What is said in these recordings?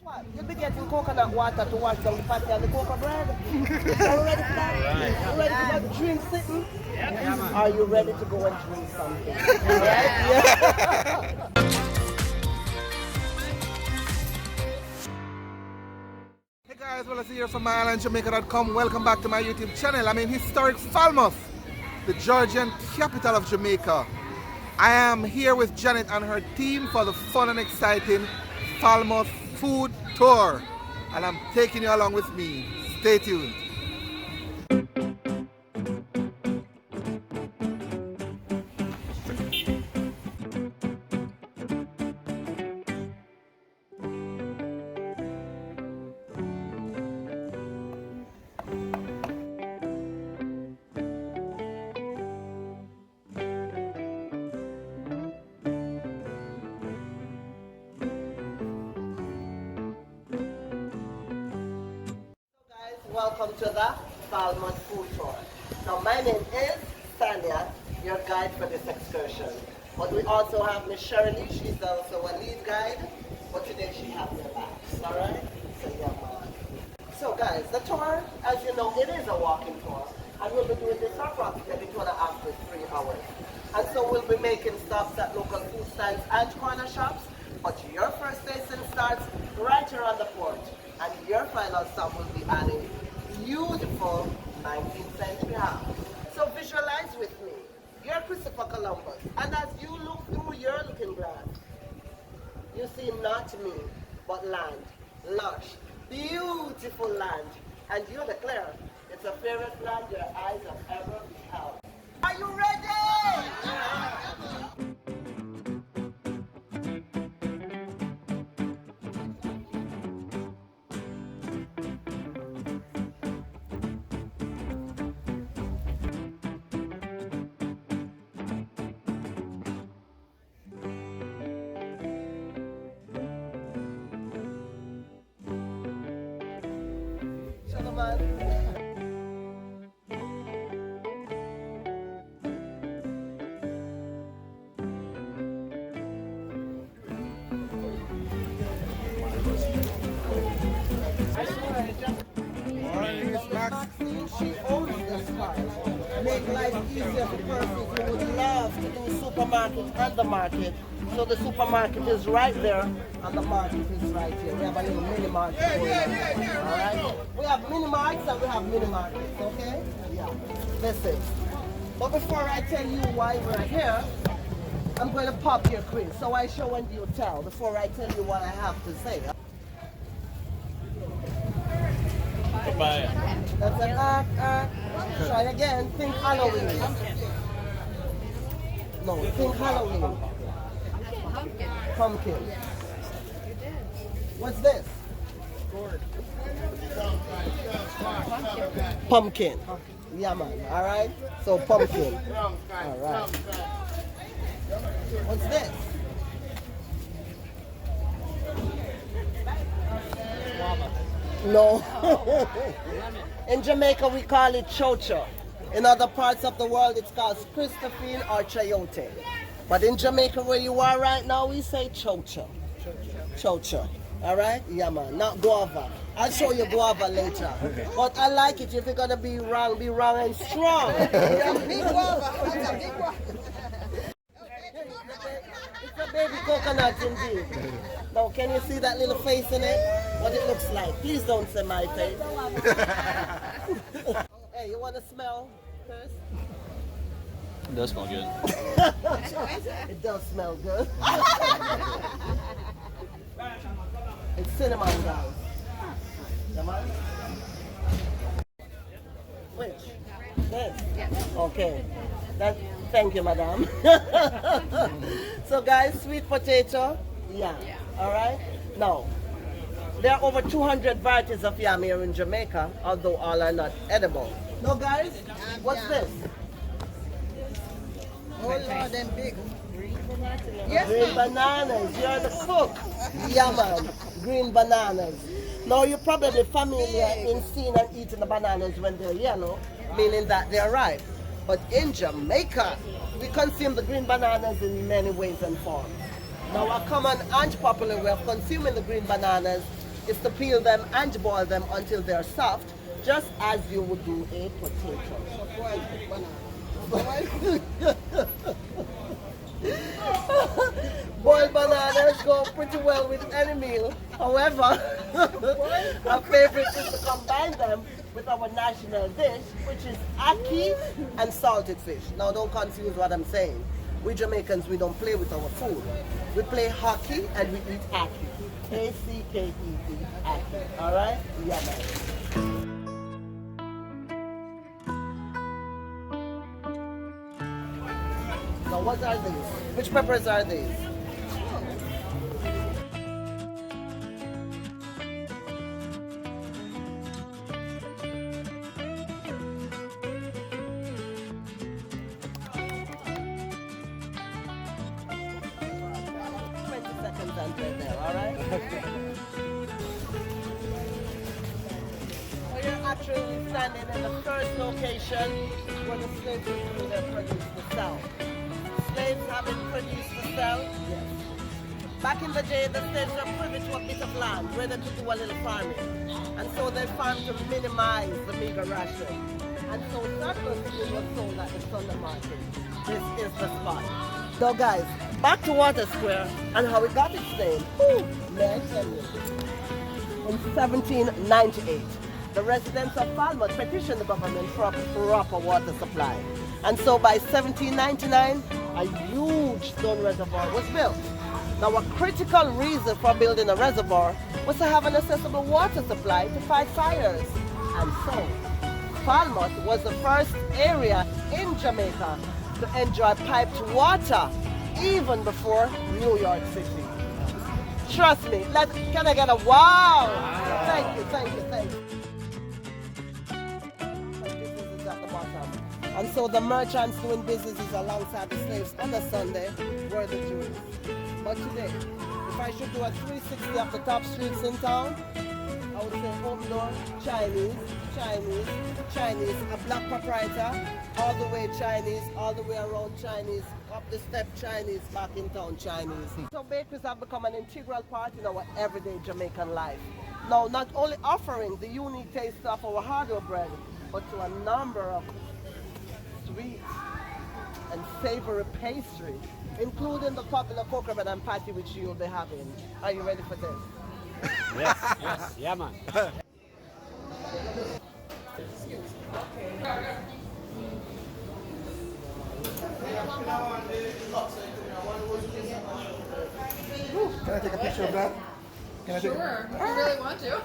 What? You'll be getting coconut water to wash down the patty and the cocoa bread. Are you ready for that? Right. You ready to go drink sitting? Yeah. Are you ready to go and drink something? All right? Yeah. Hey guys, well, I see you from My-Island-Jamaica.com. Welcome back to my YouTube channel. I'm in historic Falmouth, the Georgian capital of Jamaica. I am here with Janet and her team for the fun and exciting Falmouth Food Tour. And I'm taking you along with me. Stay tuned. Welcome to the Falmouth Food Tour. Now my name is Tanya, your guide for this excursion. But we also have Miss Shirley, she's also a lead guide, but today she has your backs, alright? So yeah, man. So guys, the tour, as you know, it is a walking tour, and we'll be doing this approximately 2.5 to 3 hours. And so we'll be making stops at local food stands and corner shops, but your first station starts right here on the port, and your final stop will be at a beautiful 19th century house. So visualize with me. You're Christopher Columbus, and as you look through your looking glass, you see not me, but land, lush, beautiful land, and you declare it's the fairest land your eyes have ever beheld. Are you ready? She owns this part. Make life easier for persons who would love to do supermarket and the market. So the supermarket is right there and the market is right here. We have a little mini market going on. Alright? We have mini markets and we have mini markets, okay? Yeah. Listen. But before I tell you why we're here, I'm going to pop your quiz. So I show and you tell before I tell you what I have to say. Bye. That's an try again. Think Halloween. No, think Halloween. Pumpkin. What's this? Pumpkin. Yeah, man. All right. So pumpkin. All right. What's this? No. In Jamaica, we call it chocho. In other parts of the world, it's called Christophine or chayote. But in Jamaica, where you are right now, we say chocho. Chocho. All right? Yeah, man. Not guava. I'll show you guava later. But I like it. If you're going to be wrong and strong. Big guava. It's a big guava. It's a baby coconut indeed. Now, can you see that little face in it? What it looks like? Please don't say my face. Hey, you want to smell first? It does smell good. It does smell good. It's cinnamon, guys. Come on. Which? This? Okay. Thank you, madam. So, guys, sweet potato, yam. All right? Now, there are over 200 varieties of yam here in Jamaica, although all are not edible. No, guys, what's this? Oh Lord, them big. Yes, green bananas. You're the cook. Yeah, man. Green bananas. Now, you're probably familiar in seeing and eating the bananas when they're yellow, meaning that they're ripe. But in Jamaica, we consume the green bananas in many ways and forms. Now, a common and popular way of consuming the green bananas is to peel them and boil them until they're soft, just as you would do a potato. Boiled bananas go pretty well with any meal. However, our favorite is to combine them with our national dish, which is ackee and salted fish. Now don't confuse what I'm saying. We Jamaicans, we don't play with our food. We play hockey and we eat ackee. A-C-K-E-E, ackee. Alright? Yeah, man. So what are these? Which peppers are these? Actually standing in the first location where the slaves were produced to sell. Slaves have been produced to sell? Yes. Back in the day, the slaves were privy to a bit of land where they could do a little farming. And so they farmed to minimize the meager ration. And so surplus food was sold at the Sunday market. This is the spot. So guys, back to Water Square and how it got its name. May I tell you? In 1798. The residents of Falmouth petitioned the government for a proper water supply. And so by 1799, a huge stone reservoir was built. Now a critical reason for building a reservoir was to have an accessible water supply to fight fires. And so, Falmouth was the first area in Jamaica to enjoy piped water, even before New York City. Trust me, can I get a wow? Thank you, thank you, thank you. And so the merchants doing businesses alongside the slaves on the Sunday were the Jews. But today, if I should do a 360 of the top streets in town, I would say home door, Chinese, Chinese, Chinese, a black proprietor, all the way Chinese, all the way around Chinese, up the step Chinese, back in town Chinese. So bakeries have become an integral part in our everyday Jamaican life. Now, not only offering the unique taste of our hardware bread, but to a number of sweet and savory pastries, including the popular cocoa bread and patty which you'll be having. Are you ready for this? Yes, yes, yeah, man. Can I take a picture of that? Sure, if you really want to.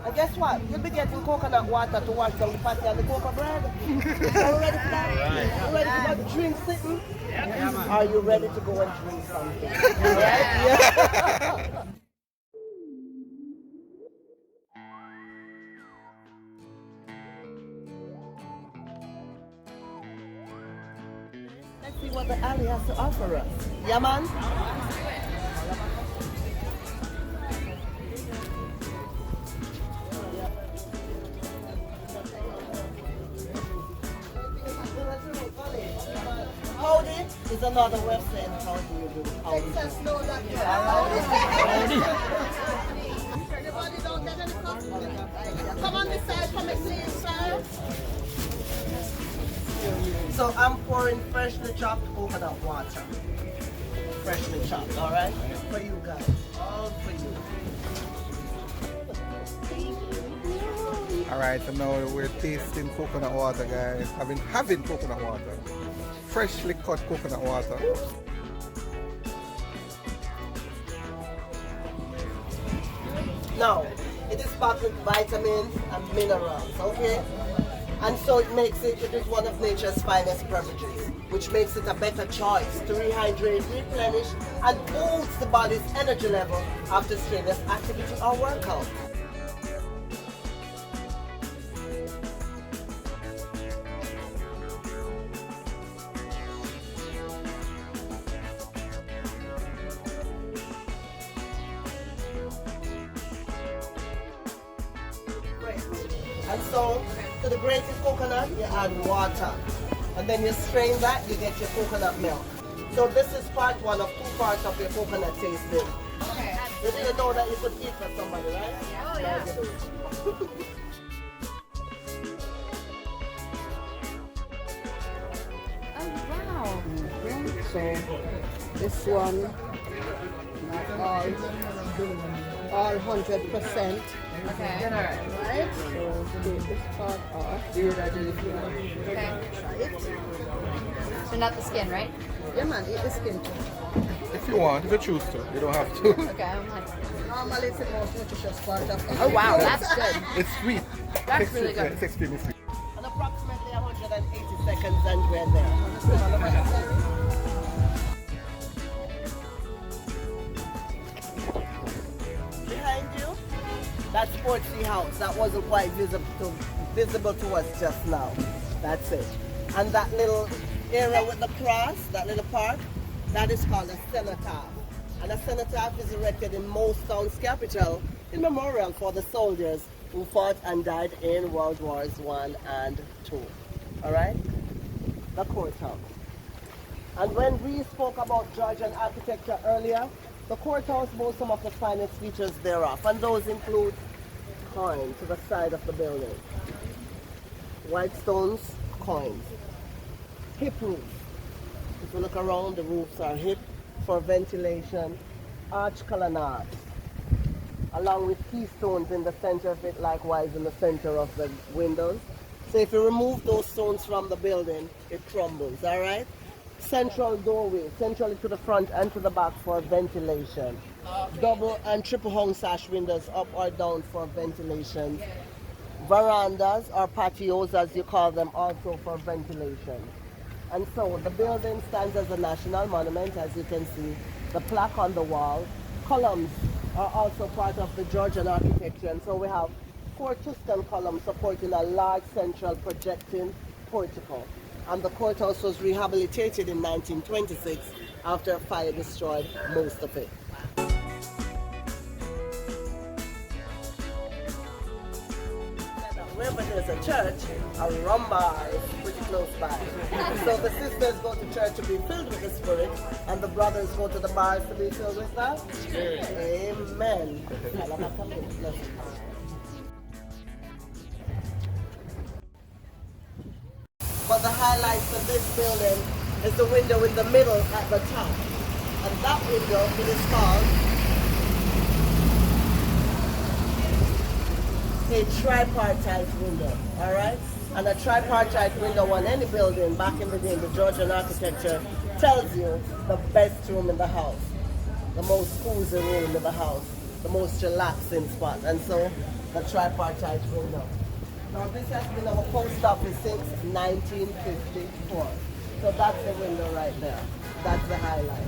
And guess what? You'll be getting coconut water to wash down the patty and the cocoa bread. Are you ready for that? Right. You ready to go drink something? Yeah, man. Are you ready to go and drink something? Alright? Yeah. Let's see what the alley has to offer us. Yeah, man? Howdy is another way of saying how do you do. Howdy. Everybody don't get any coffee. Come on this side, come and see inside. So I'm pouring freshly chopped coconut water. Freshly chopped, alright? For you guys. All for you. Alright, so now we're tasting coconut water, guys. Having coconut water. Freshly cut coconut water. Now, it is packed with vitamins and minerals, okay? And so it is one of nature's finest beverages, which makes it a better choice to rehydrate, replenish, and boost the body's energy level after strenuous activity or workout. And so, to the grated coconut, you add water. And then you strain that, you get your coconut milk. So this is part one of 2 parts of your coconut tasting. Okay. You didn't know that you could eat for somebody, right? Oh, Now yeah. you do. Oh, wow. So, this one, not all 100%. Okay. Right? So, take this part off. You ready? Okay. Try it. So, not the skin, right? Yeah, man, eat the skin too. If you want, if you choose to, you don't have to. Okay, I'm like, Normally, it's the most nutritious part of oh, wow, that's good. It's sweet. That's It's really sweet, good. It's extremely sweet. And approximately 180 seconds and we're there. Behind you, that's Portsea House. That wasn't quite visible to us just now. That's it. And that little area with the cross, that little park, that is called a cenotaph. And a cenotaph is erected in most towns' capital in memorial for the soldiers who fought and died in World Wars I and II. All right? The courthouse. And when we spoke about Georgian architecture earlier, the courthouse boasts some of the finest features thereof, and those include coins to the side of the building, white stones, coins, hip roofs. If you look around, the roofs are hip for ventilation, arch colonnades, along with keystones in the center of it, likewise in the center of the windows. So if you remove those stones from the building, it crumbles, all right? Central doorway, centrally to the front and to the back for ventilation. Double and triple hung sash windows up or down for ventilation. Verandas or patios, as you call them, also for ventilation. And so the building stands as a national monument, as you can see. The plaque on the wall. Columns are also part of the Georgian architecture, and so we have 4 Tuscan columns supporting a large central projecting portico. And the courthouse was rehabilitated in 1926 after a fire destroyed most of it. Wherever there's a church, a rumba is pretty close by. So the sisters go to church to be filled with the Spirit, and the brothers go to the bars to be filled with that Spirit. Amen. But the highlights of this building is the window in the middle at the top. And that window, it is called a tripartite window, all right? And a tripartite window on any building back in the day, the Georgian architecture tells you the best room in the house, the most cozy room in the house, the most relaxing spot. And so the tripartite window. Now this has been our post office since 1954. So that's the window right there. That's the highlight.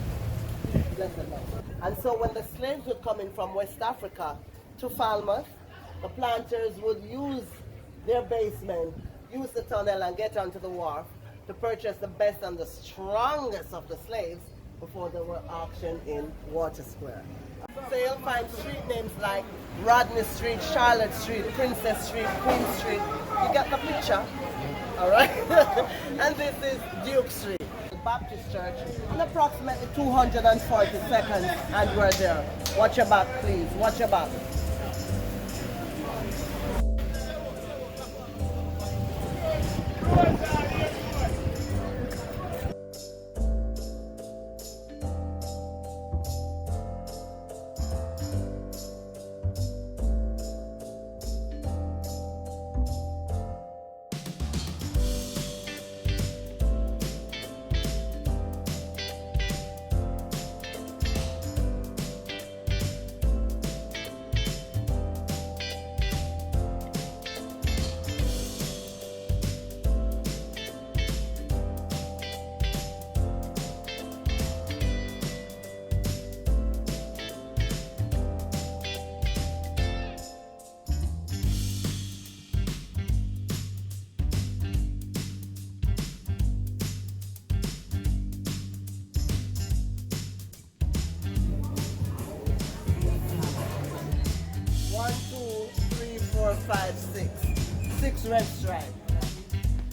Blessed Lord. And so when the slaves would come in from West Africa to Falmouth, the planters would use their basement, use the tunnel and get onto the wharf to purchase the best and the strongest of the slaves before they were auctioned in Water Square. So you'll find street names like Rodney Street, Charlotte Street, Princess Street, Queen Street. You get the picture? All right? And this is Duke Street. Baptist Church in approximately 240 seconds and we're there. Watch your back, please. Watch your back. Six red stripes.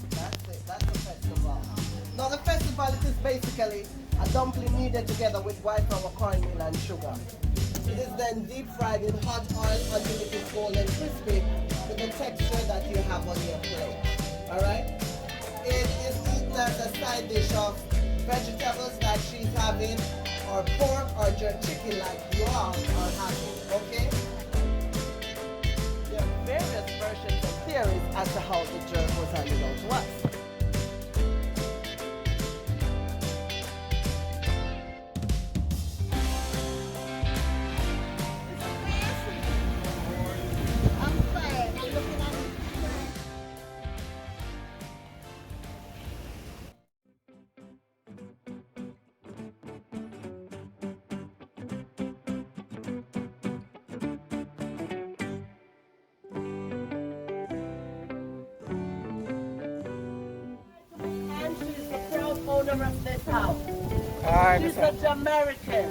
That's it. That's the festival. Now the festival it is basically A dumpling kneaded together with white flour, cornmeal, and sugar. It is then deep fried in hot oil until it is golden crispy with the texture that you have on your plate. Alright? It is eaten as a side dish of vegetables that she's having, or pork or jerk chicken like you all are having. Okay? There are various versions and theories as to how the jerk was handed out to us. I'm fine. I'm looking at it. And she's the proud owner of this house. I She's a Jamaican.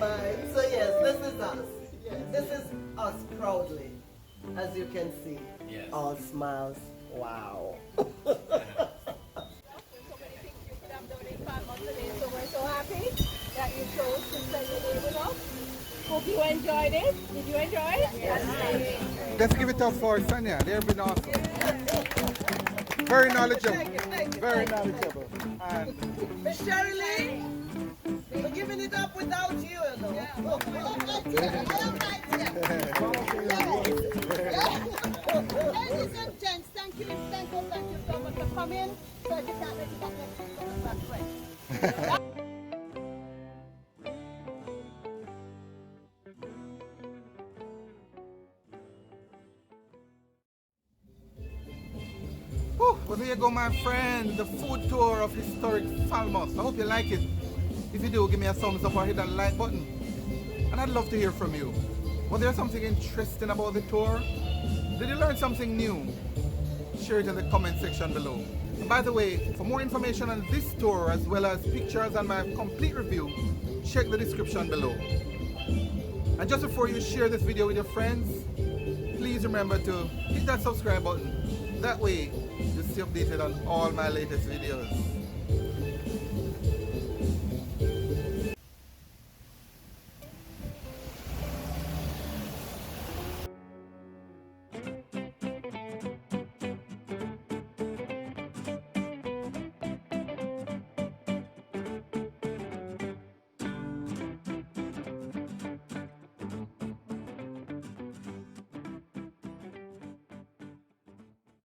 Alright, so yes, this is us. This is us proudly. As you can see, all smiles. Wow. So many things you could have done in Falmouth today, so we're so happy that you chose to spend the day with us. Hope you enjoyed it. Did you enjoy it? Yes. Let's give it up for Sonia. They've been awesome. Very knowledgeable. Very knowledgeable. And Miss Shirley Lee, we're giving it up without you, you know. Ladies and gents, thank you so much for coming. So I just can't let you back next week on the back way. whew, well, there you go, my friend. The food tour of historic Falmouth. I hope you like it. If you do, give me a thumbs up or hit that like button. And I'd love to hear from you. Was there something interesting about the tour? Did you learn something new? Share it in the comment section below. And by the way, for more information on this tour as well as pictures and my complete review, check the description below. And just before you share this video with your friends, please remember to hit that subscribe button. That way, you'll stay updated on all my latest videos.